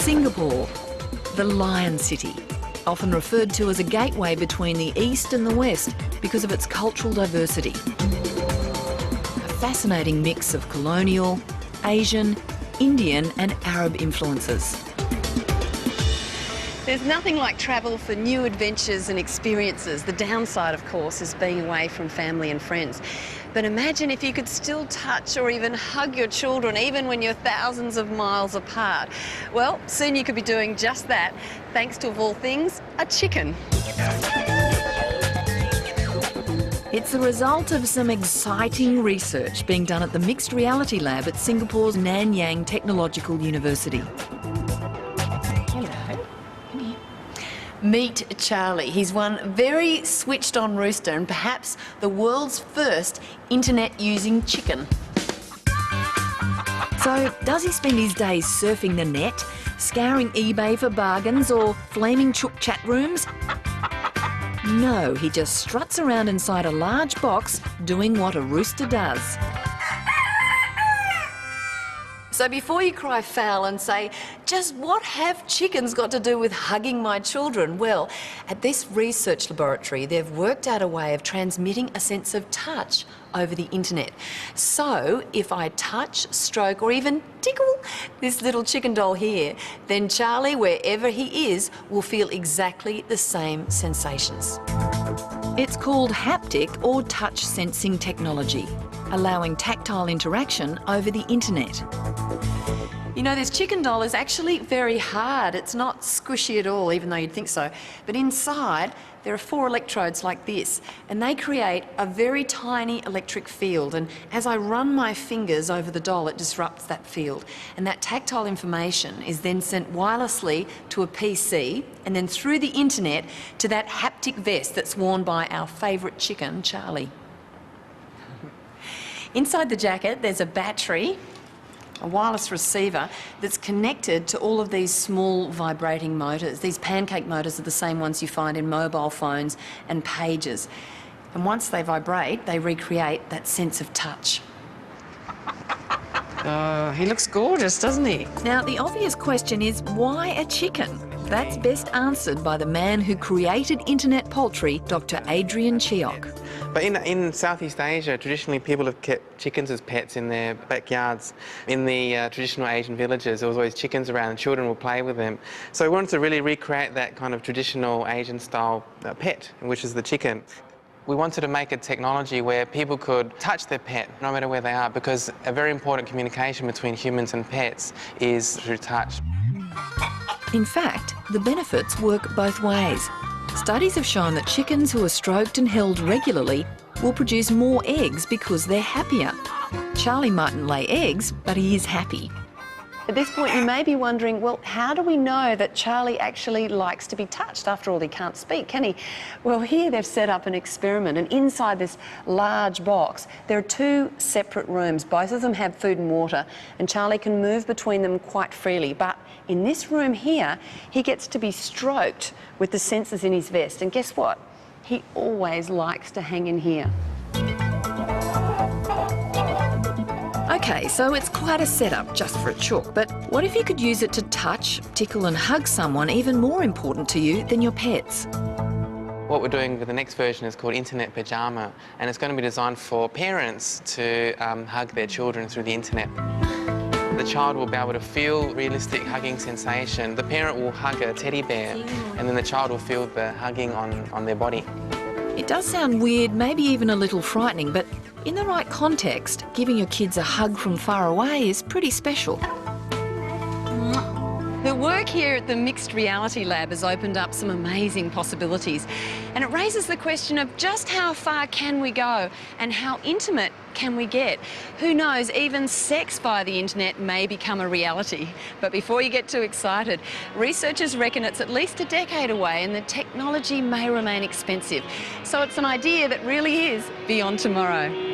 Singapore, the Lion City, often referred to as a gateway between the East and the West because of its cultural diversity. A fascinating mix of colonial, Asian, Indian and Arab influences. There's nothing like travel for new adventures and experiences. The downside, of course, is being away from family and friends. But imagine if you could still touch or even hug your children, even when you're thousands of miles apart. Well, soon you could be doing just that, thanks to, of all things, a chicken. It's the result of some exciting research being done at the Mixed Reality Lab at Singapore's Nanyang Technological University. Meet Charlie. He's one very switched-on rooster and perhaps the world's first internet-using chicken. So, does he spend his days surfing the net, scouring eBay for bargains or flaming chook chat rooms? No, he just struts around inside a large box doing what a rooster does. So before you cry foul and say, just what have chickens got to do with hugging my children? Well, at this research laboratory, they've worked out a way of transmitting a sense of touch over the internet. So if I touch, stroke or even tickle this little chicken doll here, then Charlie, wherever he is, will feel exactly the same sensations. It's called haptic or touch sensing technology, allowing tactile interaction over the internet. You know, this chicken doll is actually very hard. It's not squishy at all, even though you'd think so. But inside, there are 4 electrodes like this, and they create a very tiny electric field. And as I run my fingers over the doll, it disrupts that field. And that tactile information is then sent wirelessly to a PC and then through the internet to that haptic vest that's worn by our favourite chicken, Charlie. Inside the jacket, there's a battery, a wireless receiver that's connected to all of these small vibrating motors. These pancake motors are the same ones you find in mobile phones and pages. And once they vibrate, they recreate that sense of touch. Oh, he looks gorgeous, doesn't he? Now, the obvious question is, why a chicken? That's best answered by the man who created internet poultry, Dr. Adrian Cheok. But in Southeast Asia, traditionally people have kept chickens as pets in their backyards. In the traditional Asian villages, there was always chickens around and children would play with them. So we wanted to really recreate that kind of traditional Asian-style pet, which is the chicken. We wanted to make a technology where people could touch their pet, no matter where they are, because a very important communication between humans and pets is through touch. In fact, the benefits work both ways. Studies have shown that chickens who are stroked and held regularly will produce more eggs because they're happier. Charlie mightn't lay eggs, but he is happy. At this point, you may be wondering, well, how do we know that Charlie actually likes to be touched? After all, he can't speak, can he? Well, here they've set up an experiment, and inside this large box, there are 2 separate rooms. Both of them have food and water, and Charlie can move between them quite freely. But in this room here, he gets to be stroked with the sensors in his vest. And guess what? He always likes to hang in here. OK, so it's quite a setup just for a chook, but what if you could use it to touch, tickle and hug someone even more important to you than your pets? What we're doing with the next version is called Internet Pyjama, and it's going to be designed for parents to hug their children through the internet. The child will be able to feel realistic hugging sensation. The parent will hug a teddy bear, and then the child will feel the hugging on their body. It does sound weird, maybe even a little frightening, but in the right context, giving your kids a hug from far away is pretty special. The work here at the Mixed Reality Lab has opened up some amazing possibilities, and it raises the question of just how far can we go and how intimate can we get? Who knows, even sex via the internet may become a reality. But before you get too excited, researchers reckon it's at least a decade away and the technology may remain expensive. So it's an idea that really is beyond tomorrow.